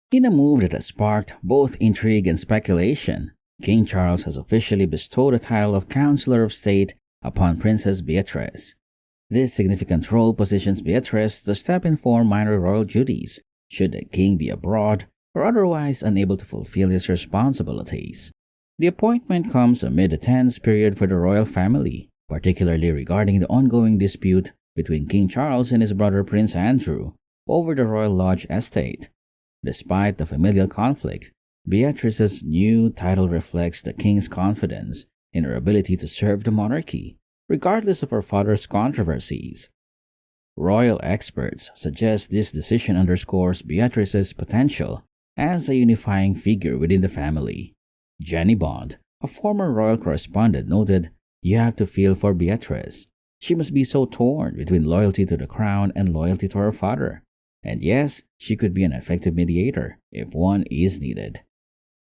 In a move that has sparked both intrigue and speculation, King Charles has officially bestowed the title of Counselor of State upon Princess Beatrice. This significant role positions Beatrice to step in for minor royal duties should the king be abroad or otherwise unable to fulfill his responsibilities. The appointment comes amid a tense period for the royal family, particularly regarding the ongoing dispute between King Charles and his brother Prince Andrew over the Royal Lodge estate. Despite the familial conflict, Beatrice's new title reflects the king's confidence in her ability to serve the monarchy, regardless of her father's controversies. Royal experts suggest this decision underscores Beatrice's potential as a unifying figure within the family. Jenny Bond, a former royal correspondent, noted, "You have to feel for Beatrice. She must be so torn between loyalty to the crown and loyalty to her father. And yes, she could be an effective mediator if one is needed."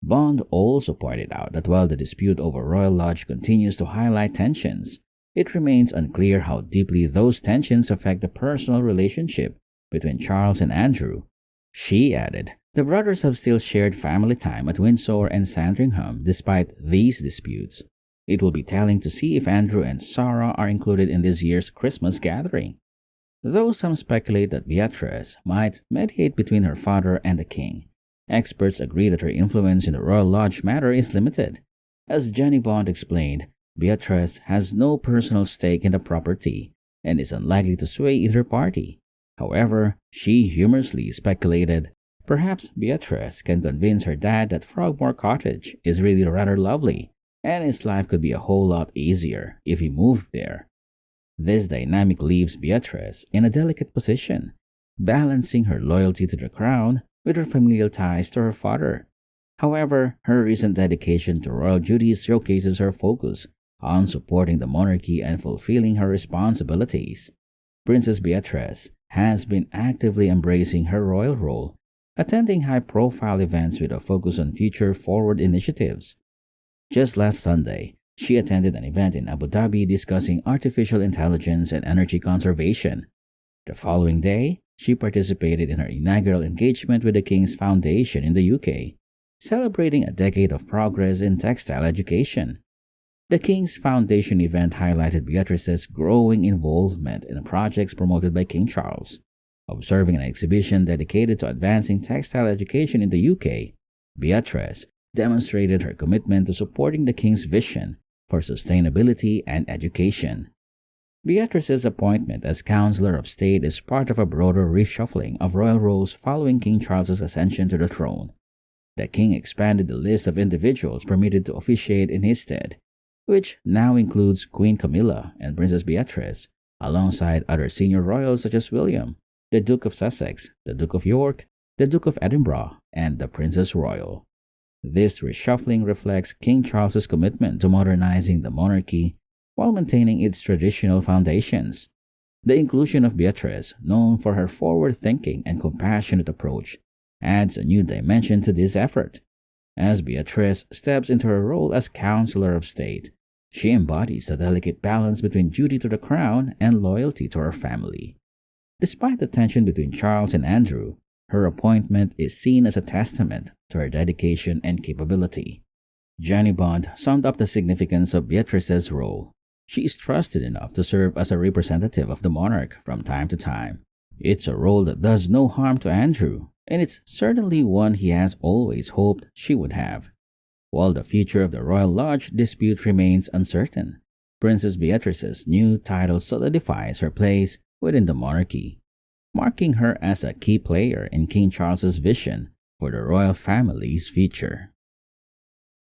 Bond also pointed out that while the dispute over Royal Lodge continues to highlight tensions, it remains unclear how deeply those tensions affect the personal relationship between Charles and Andrew. She added, "The brothers have still shared family time at Windsor and Sandringham despite these disputes. It will be telling to see if Andrew and Sarah are included in this year's Christmas gathering." Though some speculate that Beatrice might mediate between her father and the king, experts agree that her influence in the Royal Lodge matter is limited. As Jenny Bond explained, Beatrice has no personal stake in the property and is unlikely to sway either party. However, she humorously speculated, perhaps Beatrice can convince her dad that Frogmore Cottage is really rather lovely and his life could be a whole lot easier if he moved there. This dynamic leaves Beatrice in a delicate position, balancing her loyalty to the crown with her familial ties to her father. However, her recent dedication to royal duties showcases her focus on supporting the monarchy and fulfilling her responsibilities. Princess Beatrice has been actively embracing her royal role, attending high-profile events with a focus on future-forward initiatives. Just last Sunday, she attended an event in Abu Dhabi discussing artificial intelligence and energy conservation. The following day, she participated in her inaugural engagement with the King's Foundation in the UK, celebrating a decade of progress in textile education. The King's Foundation event highlighted Beatrice's growing involvement in projects promoted by King Charles. Observing an exhibition dedicated to advancing textile education in the UK, Beatrice demonstrated her commitment to supporting the King's vision for sustainability and education. Beatrice's appointment as Counselor of State is part of a broader reshuffling of royal roles following King Charles's ascension to the throne. The king expanded the list of individuals permitted to officiate in his stead, which now includes Queen Camilla and Princess Beatrice, alongside other senior royals such as William, the Duke of Sussex, the Duke of York, the Duke of Edinburgh, and the Princess Royal. This reshuffling reflects King Charles's commitment to modernizing the monarchy while maintaining its traditional foundations. The inclusion of Beatrice, known for her forward-thinking and compassionate approach, adds a new dimension to this effort. As Beatrice steps into her role as Counselor of State, she embodies the delicate balance between duty to the crown and loyalty to her family. Despite the tension between Charles and Andrew, her appointment is seen as a testament to her dedication and capability. Jenny Bond summed up the significance of Beatrice's role. She is trusted enough to serve as a representative of the monarch from time to time. It's a role that does no harm to Andrew, and it's certainly one he has always hoped she would have. While the future of the Royal Lodge dispute remains uncertain, Princess Beatrice's new title solidifies her place within the monarchy, marking her as a key player in King Charles's vision for the royal family's future.